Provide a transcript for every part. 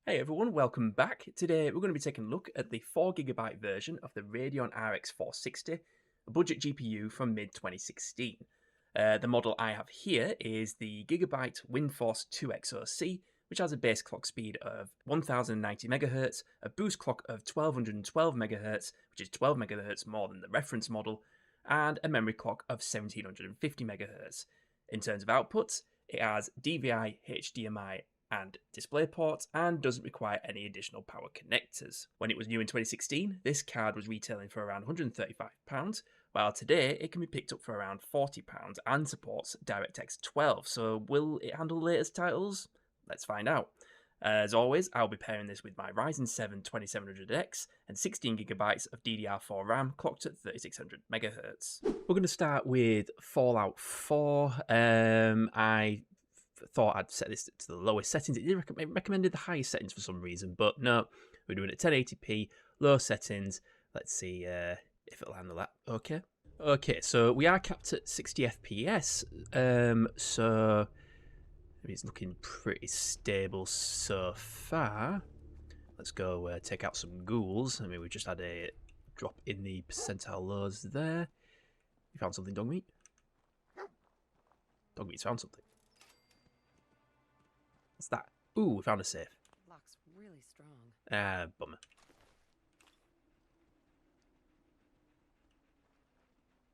Hey everyone, welcome back. Today we're going to be taking a look at the 4GB version of the Radeon RX460, a budget GPU from mid-2016. The model I have here is the Gigabyte WindForce 2XOC, which has a base clock speed of 1090 MHz, a boost clock of 1212 MHz, which is 12 MHz more than the reference model, and a memory clock of 1750 MHz. In terms of outputs, it has DVI, HDMI, and display ports, and doesn't require any additional power connectors. When it was new in 2016, this card was retailing for around £135, while today it can be picked up for around £40 and supports DirectX 12. So will it handle the latest titles? Let's find out. As always, I'll be pairing this with my Ryzen 7 2700X and 16GB of DDR4 RAM clocked at 3600 MHz. We're going to start with Fallout 4. I thought I'd set this to the lowest settings. It recommended the highest settings for some reason, but no, we're doing it 1080p, low settings. Let's see if it'll handle that. Okay, so we are capped at 60 FPS, so it's looking pretty stable so far. Let's go take out some ghouls. I mean, we just had a drop in the percentile lows there. You found something, Dogmeat? Dogmeat's found something. What's that? Ooh, we found a safe. Lock's really strong. Bummer.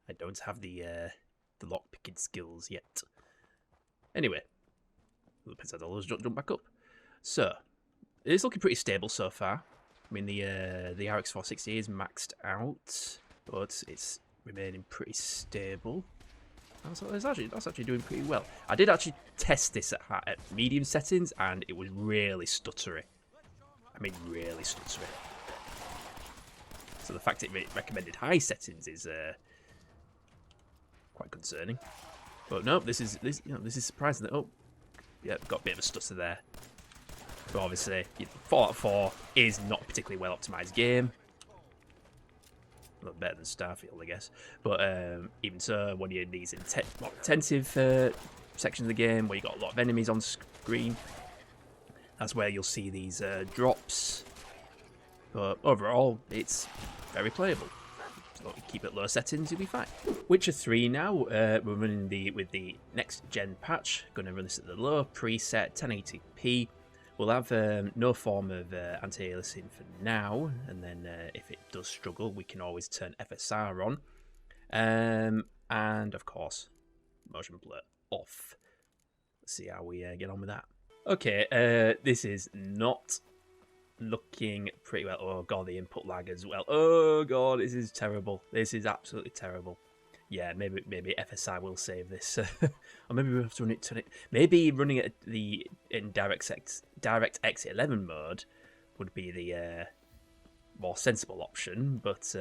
I don't have the lock picking skills yet. Anyway, the percentiles jump back up. So it's looking pretty stable so far. I mean, the RX460 is maxed out, but it's remaining pretty stable. That's actually doing pretty well. I did actually test this at medium settings, and it was really stuttery. I mean, really stuttery. So the fact it recommended high settings is quite concerning. But no, this is surprising. Oh, yeah, got a bit of a stutter there. But obviously, Fallout 4 is not a particularly well optimized game. A lot better than Starfield, I guess. But even so, when you're in these more intensive sections of the game, where you've got a lot of enemies on screen, that's where you'll see these drops. But overall, it's very playable. So keep it low settings, you'll be fine. Witcher 3 now, we're running with the next gen patch. Going to run this at the low preset, 1080p. We'll have no form of anti-aliasing for now, and then if it does struggle, we can always turn FSR on. And of course, motion blur off. Let's see how we get on with that. Okay, this is not looking pretty well. Oh god, the input lag as well. Oh god, this is terrible. This is absolutely terrible. Yeah, maybe FSI will save this, or maybe we'll have to run it. Maybe running it in DirectX 11 mode would be the more sensible option. But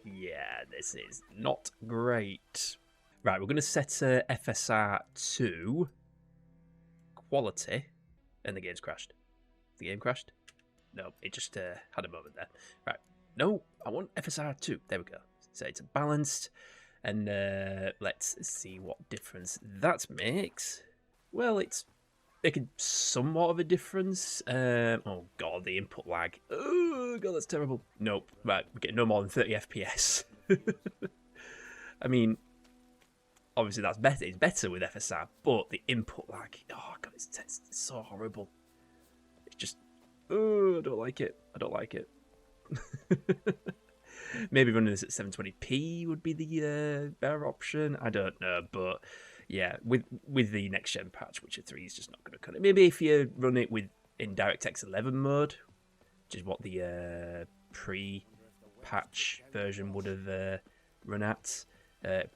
yeah, this is not great. Right, we're going to set FSR to quality, and the game's crashed. The game crashed? No, it just had a moment there. Right, no, I want FSR 2. There we go. So it's balanced. And let's see what difference that makes. Well, it's making somewhat of a difference. Oh god, the input lag. Oh god, that's terrible. Nope. Right, we're getting no more than 30 FPS. I mean, obviously that's better. It's better with FSR, but the input lag. Oh god, it's so horrible. It's just. Oh, I don't like it. I don't like it. Maybe running this at 720p would be the better option. I don't know, but yeah, with the next gen patch, Witcher 3 is just not going to cut it. Maybe if you run it in DirectX 11 mode, which is what the pre-patch version would have run at,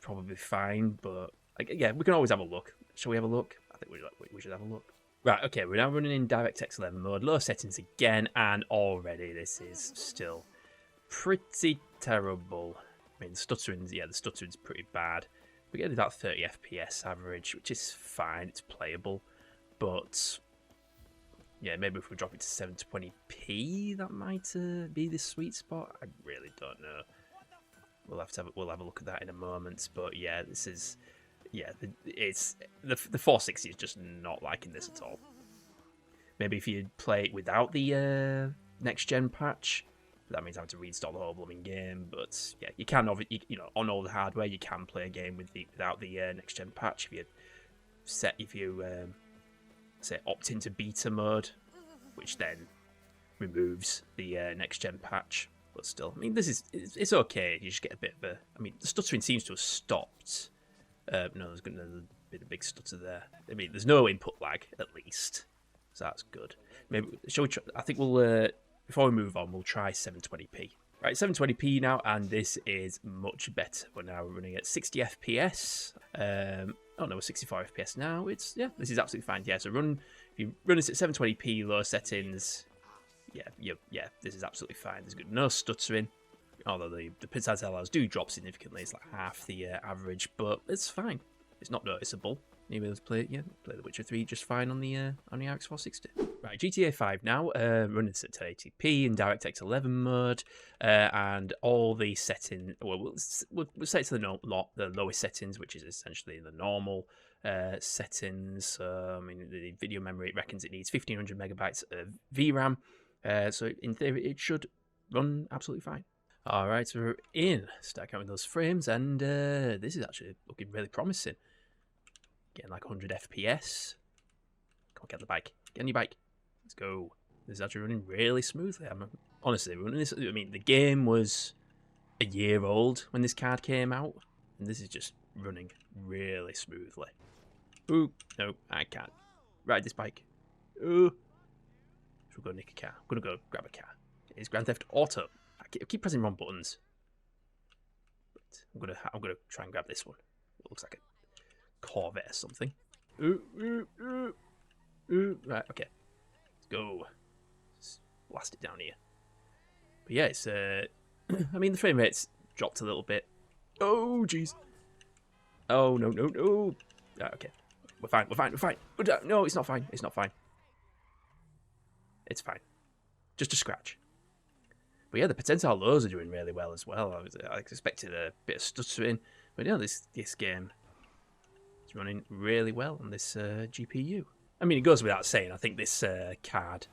probably fine. But yeah, we can always have a look. Shall we have a look? I think we should have a look. Right, okay, we're now running in DirectX 11 mode, low settings again, and already this is still pretty terrible. I mean, the stuttering's pretty bad. We're getting about 30 FPS average, which is fine, it's playable. But yeah, maybe if we drop it to 720p, that might be the sweet spot. I really don't know. We'll have a look at that in a moment. But yeah, this is the 460 is just not liking this at all. Maybe if you play it without the next gen patch, that means I have to reinstall the whole blooming game. But yeah, you can, you know, on all the hardware, you can play a game without the next gen patch if you say opt into beta mode, which then removes the next gen patch. But still, I mean, it's okay. You just get a bit of a. I mean, the stuttering seems to have stopped. No, there's been a big stutter there. I mean, there's no input lag at least, so that's good. Maybe shall we? I think we'll before we move on, we'll try 720p. Right, 720p now, and this is much better. We're now running at 60 FPS. Oh no, we're 64 FPS now. This is absolutely fine. Yeah, so if you run this at 720p low settings, yeah, this is absolutely fine. There's good no stuttering. Although the pixel allows do drop significantly, it's like half the average, but it's fine. It's not noticeable. Maybe let's play The Witcher 3 just fine on the RX460. Right, GTA 5 now, running this at 1080p in DirectX 11 mode, and all the settings. Well, we'll set it to the lowest settings, which is essentially the normal settings. I mean, the video memory it reckons it needs 1500 megabytes of VRAM, so in theory it should run absolutely fine. All right, so we're in. Start counting those frames, and this is actually looking really promising. Getting like 100 FPS. Come on, get the bike. Get on your bike. Let's go. This is actually running really smoothly. Honestly, running this. I mean, the game was a year old when this card came out, and this is just running really smoothly. Ooh, no, I can't ride this bike. Ooh. Should we go nick a car? I'm gonna go grab a car. It's Grand Theft Auto. I keep pressing wrong buttons. But I'm gonna try and grab this one. It looks like a Corvette or something. Ooh. Right, okay. Let's go. Let's blast it down here. But yeah, it's I mean the frame rate's dropped a little bit. Oh jeez. Oh no. Right, okay. We're fine. No, it's not fine. It's fine. Just a scratch. But yeah, the percentile lows are doing really well as well. I expected a bit of stuttering, but yeah, this game is running really well on this GPU. I mean, it goes without saying, I think this card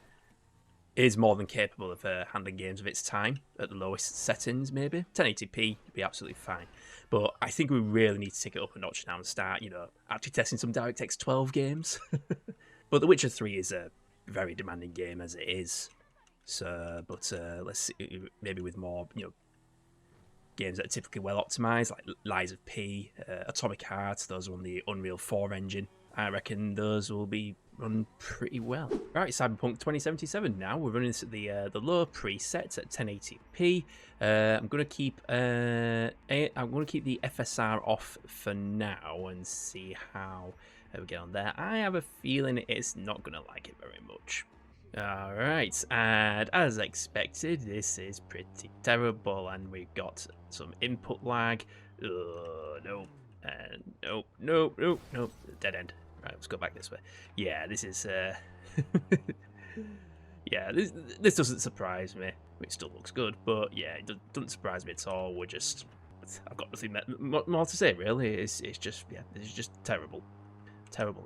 is more than capable of handling games of its time at the lowest settings, maybe. 1080p would be absolutely fine. But I think we really need to take it up a notch now and start, actually testing some DirectX 12 games. But The Witcher 3 is a very demanding game as it is. So, but let's see, maybe with more, games that are typically well optimized, like Lies of P, Atomic Heart. Those are on the Unreal 4 engine. I reckon those will be run pretty well. Right, Cyberpunk 2077. Now we're running this at the low preset at 1080p. I'm gonna keep the FSR off for now and see how we get on there. I have a feeling it's not gonna like it very much. Alright, and as expected, this is pretty terrible, and we've got some input lag. No, dead end. Right, let's go back this way. Yeah, this is, yeah, this doesn't surprise me. It still looks good, but yeah, it doesn't surprise me at all. I've got nothing more to say, really. It's just, yeah, this is just terrible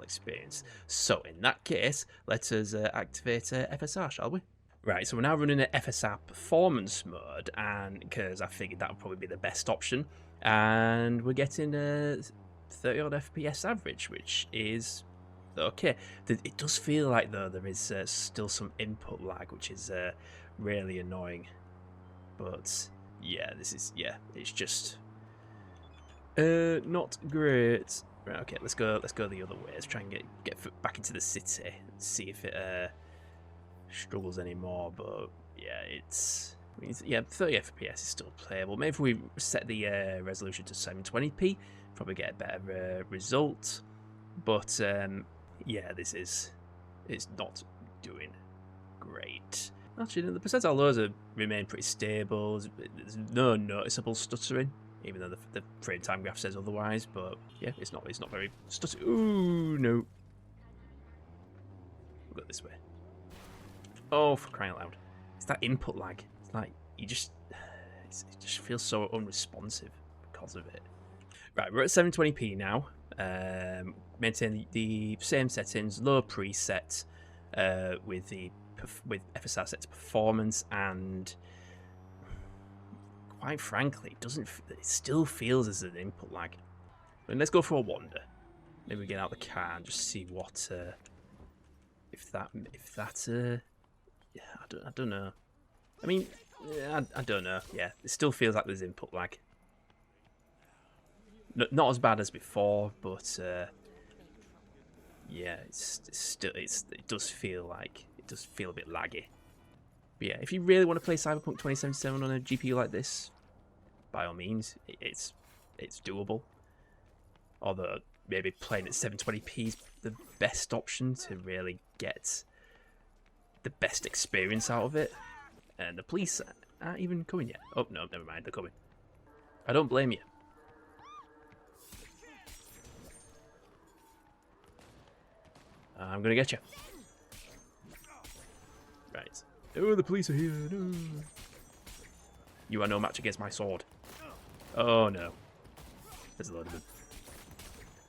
experience. So in that case, let us activate FSR, shall we? Right, so we're now running at FSR performance mode, and because I figured that would probably be the best option, and we're getting 30 odd FPS average, which is okay. It does feel like though there is still some input lag, which is really annoying. But yeah, it's just not great. Right, okay, let's go the other way. Let's try and get back into the city and see if it struggles anymore. But yeah, 30 FPS is still playable. Maybe if we set the resolution to 720p, probably get a better result. But yeah, it's not doing great. Actually, the percentile lows remain pretty stable. There's no noticeable stuttering, even though the frame time graph says otherwise. But yeah, it's not very stuttering. Ooh, no. We'll go this way. Oh, for crying out loud. It's that input lag. It's like, it just feels so unresponsive because of it. Right, we're at 720p now. Maintain the same settings, low preset. with FSR set to performance, and quite frankly, it still feels as an input lag. But let's go for a wander. Maybe we get out the car and just see what if that yeah, I don't know. I mean, yeah, I don't know. Yeah, it still feels like there's input lag. Not as bad as before, but yeah, it does feel a bit laggy. But yeah, if you really want to play Cyberpunk 2077 on a GPU like this, by all means, it's doable. Although maybe playing at 720p is the best option to really get the best experience out of it. And the police aren't even coming yet. Oh no, never mind, they're coming. I don't blame you. I'm gonna get you. Right. Oh, the police are here. No. You are no match against my sword. Oh no. There's a load of them.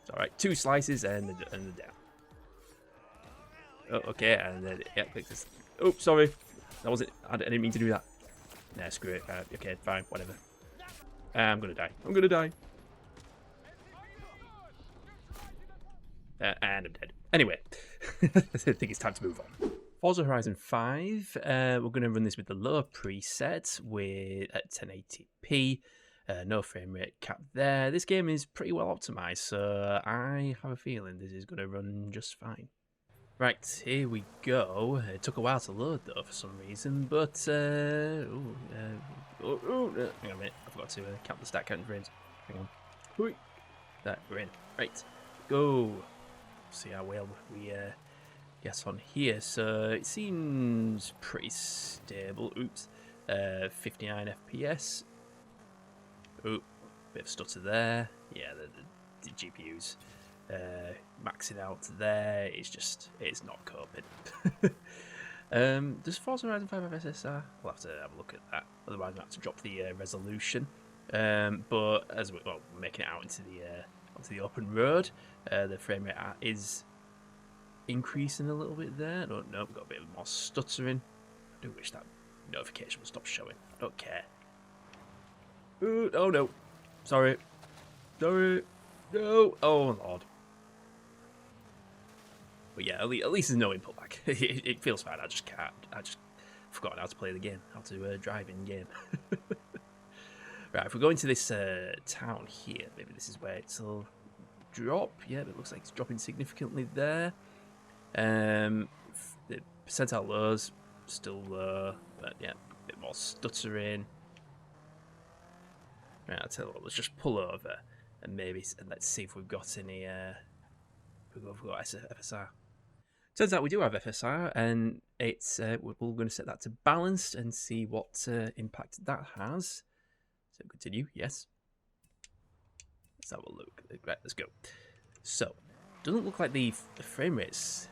It's alright. 2 slices and they're down. Oh, okay, and then yeah, click this. Oh, sorry. That wasn't. I didn't mean to do that. Nah, screw it. Okay, fine, whatever. I'm gonna die. I'm gonna die. And I'm dead. Anyway, I think it's time to move on. Forza Horizon 5. We're going to run this with the lower preset at 1080p. No frame rate cap there. This game is pretty well optimized, so I have a feeling this is going to run just fine. Right, here we go. It took a while to load though for some reason, but hang on a minute. I forgot to count the stat count frames. Hang on. There, we're in. Right, go. See how well we get on here. So it seems pretty stable. Oops, 59 FPS. Oh, bit of stutter there. Yeah, the GPU's maxing out there. It's not coping. Does Forza Horizon 5 have SSR? We'll have to have a look at that. Otherwise, we'll have to drop the resolution. But as we're making it out into the open road, the frame rate is increasing a little bit there. I don't know, we've got a bit more stuttering. I do wish that notification would stop showing. I don't care. Ooh, oh no. Sorry. No. Oh lord. But yeah, at least there's no input lag. It feels fine. I just can't. I just forgot how to play the game, how to drive in game. Right, if we go into this town here, maybe this is where it'll drop. Yeah, it looks like it's dropping significantly there. The percentile lows still low, but yeah, a bit more stuttering. Right, I'll tell you what, let's just pull over and let's see if we've got any. We've got FSR. Turns out we do have FSR, and it's we're going to set that to balanced and see what impact that has. So continue, yes. Let's have a look. Right, let's go. So, doesn't look like the frame rate's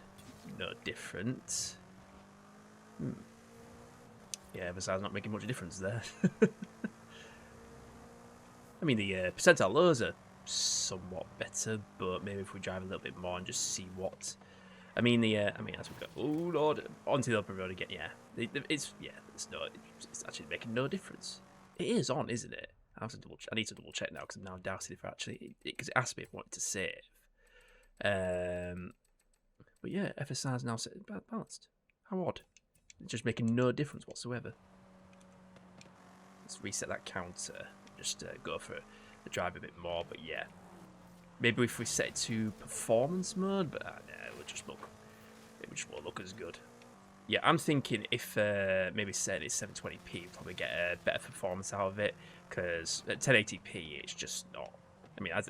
no different. Yeah, FSR's not making much difference there. I mean, the percentile lows are somewhat better, but maybe if we drive a little bit more and just see what. I mean, as we go, oh lord, onto the open road again. Yeah, it's actually making no difference. It is on, isn't it? I need to double check now because I'm now doubted if because it asked me if I wanted to save. But yeah, FSR is now set balanced. How odd! It's just making no difference whatsoever. Let's reset that counter. Just go for the drive a bit more. But yeah, maybe if we set it to performance mode, but it just won't look as good. Yeah, I'm thinking if maybe set it 720p, you'll probably get a better performance out of it. Because at 1080p, it's just not. I mean, I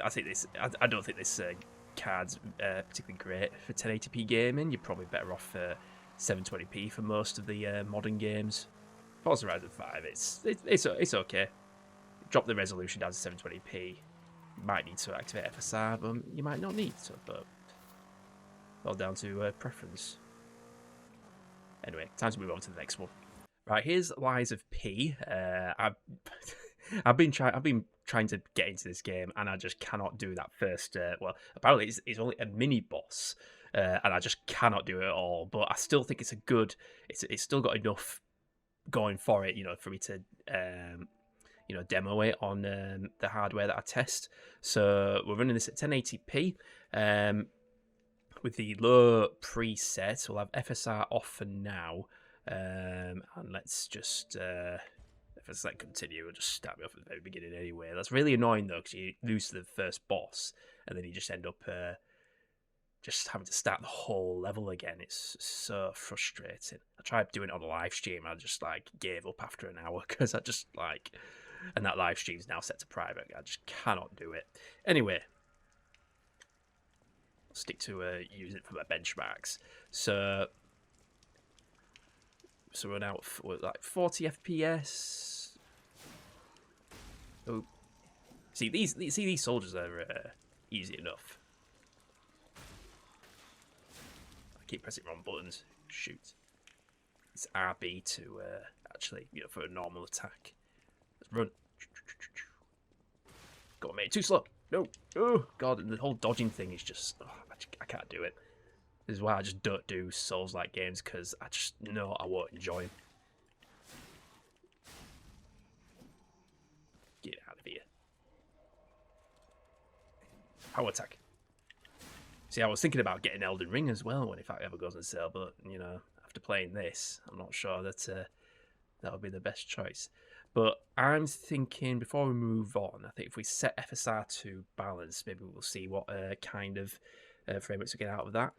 don't think this card's particularly great for 1080p gaming. You're probably better off 720p for most of the modern games. Forza Horizon 5, it's okay. Drop the resolution down to 720p. You might need to activate FSR, but you might not need to. But all down to preference. Anyway, time to move on to the next one. Right, here's Lies of P. I've been trying to get into this game, and I just cannot do that first. Well, apparently it's only a mini boss, and I just cannot do it at all. But I still think it's a good. It's still got enough going for it, for me to demo it on the hardware that I test. So we're running this at 1080p. With the low preset, we'll have FSR off for now. And let's just, if I select continue, it'll just start me off at the very beginning anyway. That's really annoying though, because you lose to the first boss, and then you just end up just having to start the whole level again. It's so frustrating. I tried doing it on a live stream. I just gave up after an hour because I just and that live stream's now set to private. I just cannot do it. Anyway, I'll stick to use it for my benchmarks. So we're now at 40 FPS. Oh, see these soldiers are easy enough. I keep pressing wrong buttons. Shoot. It's RB to actually, for a normal attack. Let's run. God, mate, too slow. No. Oh God, the whole dodging thing is just. I can't do it. This is why I just don't do Souls-like games, because I just know I won't enjoy them. Get out of here. Power attack. See, I was thinking about getting Elden Ring as well if that ever goes on sale, but, after playing this, I'm not sure that that would be the best choice. But I'm thinking, before we move on, I think if we set FSR to balance, maybe we'll see what kind of frame rates we get out of that.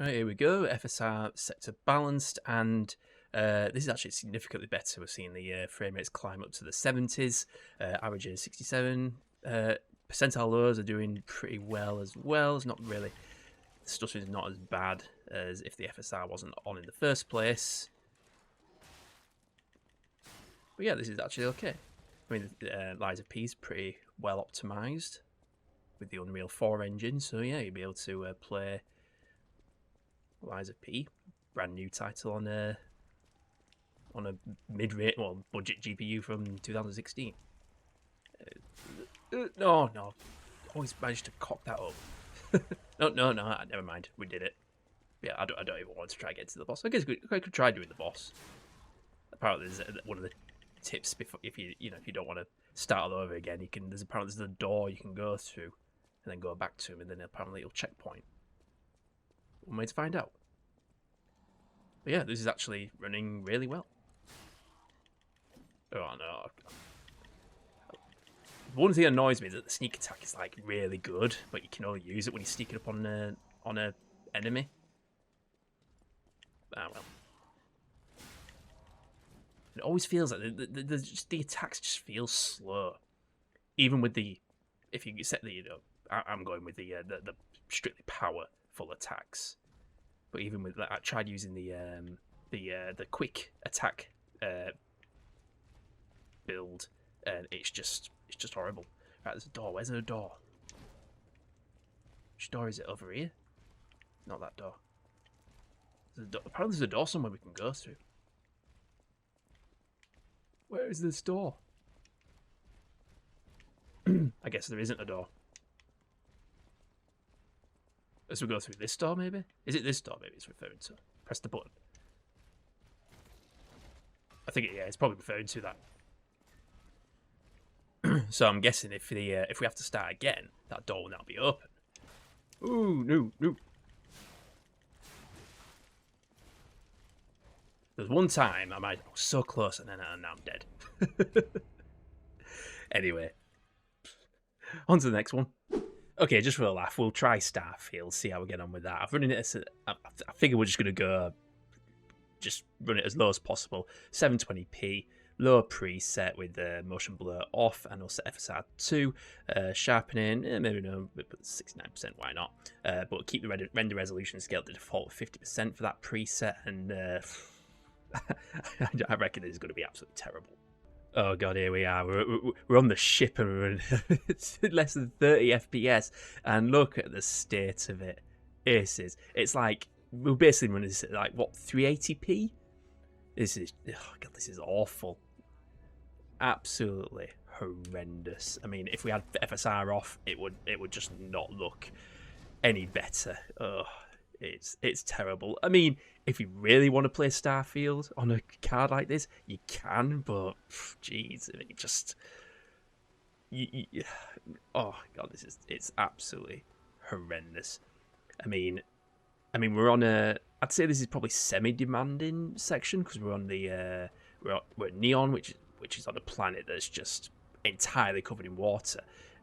Right, here we go. FSR set to balanced, and this is actually significantly better. We're seeing the frame rates climb up to the 70s, averaging 67. Percentile lows are doing pretty well as well. It's not really, the stuttering is not as bad as if the FSR wasn't on in the first place. But yeah, this is actually okay. I mean, Liza P is pretty well optimized with the Unreal 4 engine, so yeah, you'll be able to play Liza P, brand new title on a mid-rate, budget GPU from 2016. No, always managed to cock that up. No, never mind. We did it. Yeah, I don't even want to try getting to the boss. I guess I could try doing the boss. Apparently, there's one of the tips before if you don't want to start all over again. There's a door you can go through, and then go back to him, and then apparently it'll checkpoint. One way to find out. But yeah, this is actually running really well. Oh no. One thing that annoys me is that the sneak attack is really good, but you can only use it when you're sneaking up on a enemy. Ah well. It always feels like the attacks just feel slow, even with if you set the I'm going with the strictly powerful attacks, but even with that, I tried using the quick attack build, and it's just horrible. Right, there's a door. Where's the door? Which door is it? Over here? Not that door. Apparently there's a door somewhere we can go through. Where is this door? I guess there isn't a door. Let's go through this door, maybe? Is it this door, maybe it's referring to? Press the button. I think, yeah, it's probably referring to that. So I'm guessing if we have to start again, that door will now be open. Ooh, no. There's one time I was so close, and now I'm dead. Anyway, on to the next one. Okay, just for a laugh, we'll try Starfield, see how we get on with that. I've run it as I figure we're just going to just run it as low as possible. 720p, low preset with the motion blur off, and we'll set FSR 2. Sharpening, maybe no, but 69%, why not? But we'll keep the render resolution scale to default 50% for that preset, and I reckon this is going to be absolutely terrible. Oh god, here we are. We're on the ship and we're it's less than 30 FPS, and look at the state of it. It's like we're basically running this at 380p. This is awful. Absolutely horrendous. I mean, if we had FSR off, it would just not look any better. Oh, it's terrible. I mean, if you really want to play Starfield on a card like this, you can, but jeez, it just oh god, it's absolutely horrendous. I mean, we're on a. I'd say this is probably semi-demanding section because we're on the we're at Neon, which is on a planet that's just entirely covered in water,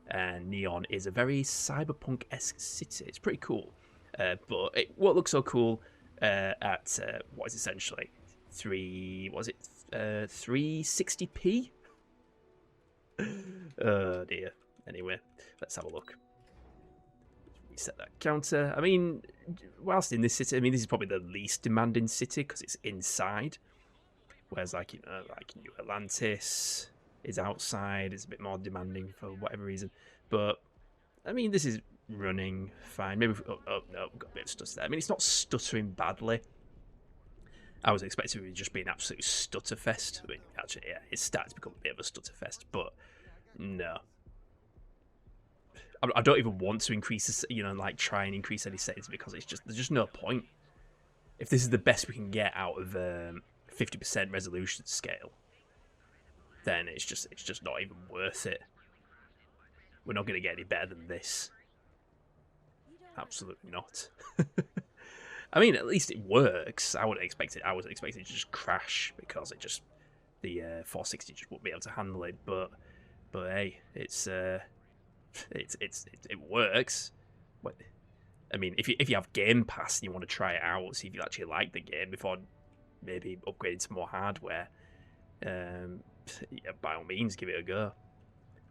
and Neon is a very cyberpunk-esque city. It's pretty cool, but what looks so cool at what is essentially 360p. Oh dear. Anyway, let's have a look. Reset that counter. I mean, whilst in this city, I mean, this is probably the least demanding city because it's inside. Whereas, like, you know, like New Atlantis is outside. It's a bit more demanding for whatever reason. But, I mean, this is running fine. Maybe, oh no, we've got a bit of stutter there. I mean, it's not stuttering badly. I was expecting it to just be an absolute stutter fest. I mean, actually, yeah, it's starting to become a bit of a stutter fest, but no. I don't even want to increase this, you know, like try and increase any settings because it's just, there's just no point. If this is the best we can get out of 50% resolution scale, then it's just not even worth it. We're not going to get any better than this. Absolutely not. I mean, at least it works. I wasn't expecting it to just crash because it just the 460 just won't be able to handle it. But hey, it works. But, I mean, if you have Game Pass and you want to try it out, see if you actually like the game before maybe upgrading to more hardware, yeah, by all means, give it a go.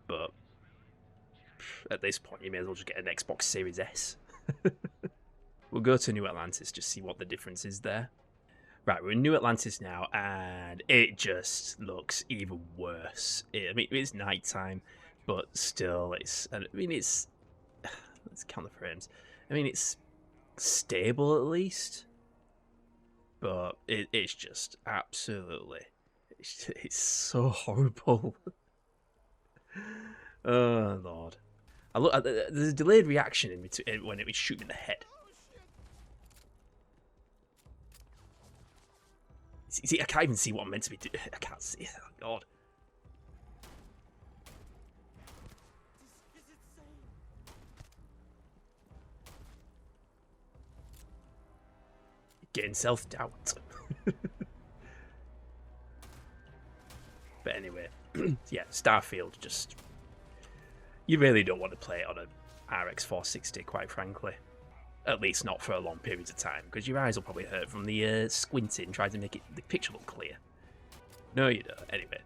But at this point, you may as well just get an Xbox Series S. We'll go to New Atlantis, just see what the difference is there. Right, we're in New Atlantis now, and it just looks even worse. I mean, it's nighttime, but still, let's count the frames. I mean, it's stable at least, but it's just absolutely, it's so horrible. Oh Lord! There's a delayed reaction in between when it was shooting in the head. See, I can't even see what I'm meant to be doing. I can't see. Oh, God. Getting self-doubt. But anyway, yeah, Starfield, just... You really don't want to play it on an RX460, quite frankly. At least not for a long period of time, because your eyes will probably hurt from the squinting, trying to make the picture look clear. No, you don't. Anyway,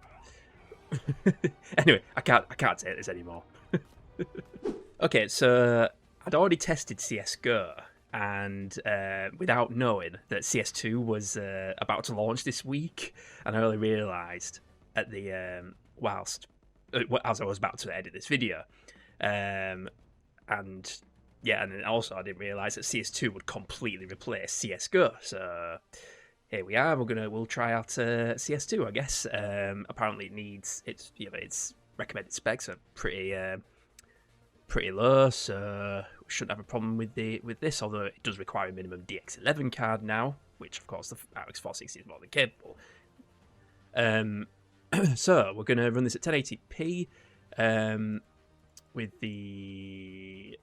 anyway, I can't take this anymore. Okay, so I'd already tested CS:GO, and without knowing that CS2 was about to launch this week, and I only realised at the as I was about to edit this video, and yeah, and then also I didn't realise that CS2 would completely replace CS:GO. So here we are. We'll try out CS2, I guess. Apparently it needs its recommended specs are pretty low, so we shouldn't have a problem with this. Although it does require a minimum DX11 card now, which of course the RX460 is more than capable. So we're gonna run this at 1080p with the.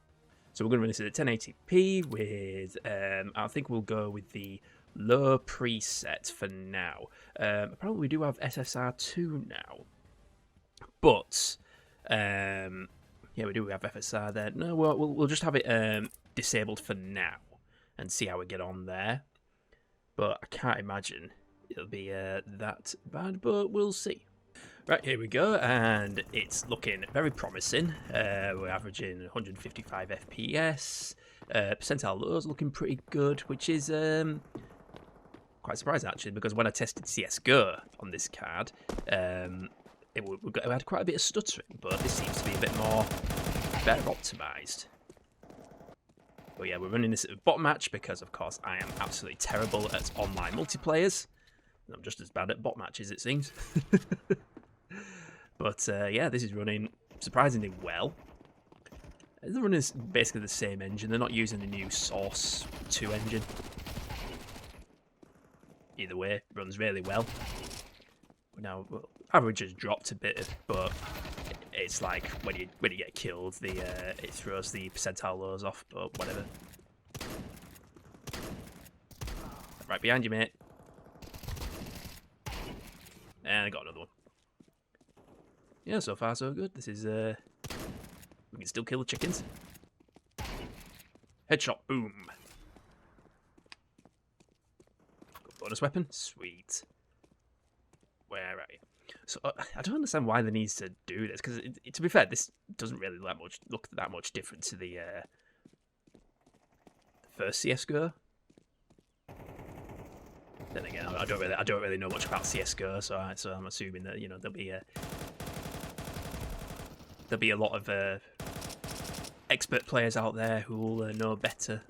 So we're going to run this at 1080p with, I think we'll go with the low preset for now. Apparently we do have SSR2 now. But, yeah, we do have FSR there. No, we'll just have it disabled for now and see how we get on there. But I can't imagine it'll be that bad, but we'll see. Right, here we go, and it's looking very promising. We're averaging 155 FPS. Percentile lows looking pretty good, which is quite surprising actually, because when I tested CS:GO on this card, it had quite a bit of stuttering, but this seems to be a bit more better optimized. But yeah, we're running this at a bot match because, of course, I am absolutely terrible at online multiplayers. I'm just as bad at bot matches, it seems. But yeah, this is running surprisingly well. They're running basically the same engine. They're not using the new Source 2 engine. Either way, it runs really well. Now, well, average has dropped a bit, but it's like when you get killed, it throws the percentile lows off. But whatever. Right behind you, mate. And I got another one. Yeah, so far so good. This is we can still kill the chickens. Headshot, boom. Bonus weapon, sweet. Where are you? So I don't understand why they need to do this, because to be fair, this doesn't really look that much different to the first CS:GO. Then again, I don't really know much about CS:GO, so I'm assuming that there'll be a lot of expert players out there who will know better,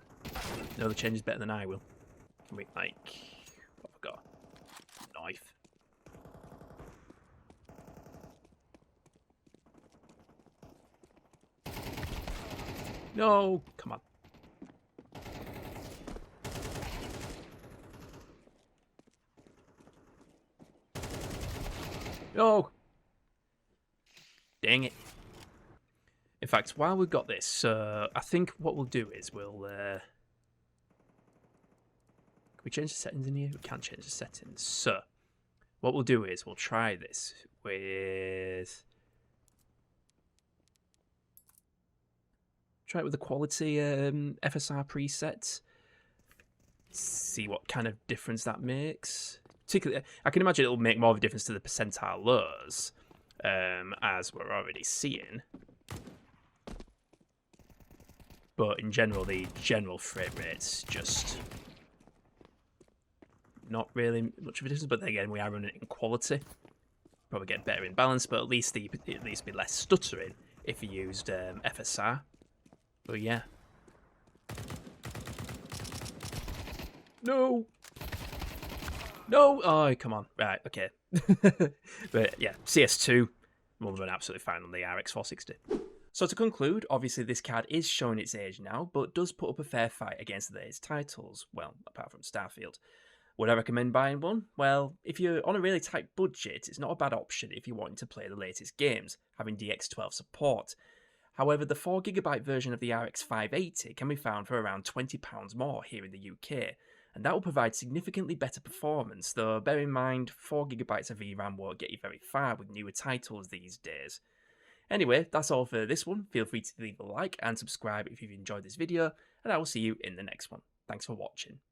know the changes better than I will. Can we like what have I got? Knife. No, come on. No. Dang it. In fact, while we've got this, I think what we'll do is we'll... Can we change the settings in here? We can't change the settings. So, what we'll do is we'll try this with... Try it with the quality FSR presets. See what kind of difference that makes. Particularly, I can imagine it'll make more of a difference to the percentile lows, as we're already seeing. But in general, the general frame rate's just not really much of a difference. But then again, we are running it in quality. Probably get better in balance, but at least be less stuttering if you used FSR. But yeah. No. No. Oh, come on. Right. Okay. But yeah, CS2 will run absolutely fine on the RX460. So to conclude, obviously this card is showing its age now, but does put up a fair fight against the latest titles, well, apart from Starfield. Would I recommend buying one? Well, if you're on a really tight budget, it's not a bad option if you're wanting to play the latest games, having DX12 support. However, the 4GB version of the RX 580 can be found for around £20 more here in the UK, and that will provide significantly better performance, though bear in mind 4GB of VRAM won't get you very far with newer titles these days. Anyway, that's all for this one. Feel free to leave a like and subscribe if you've enjoyed this video, and I will see you in the next one. Thanks for watching.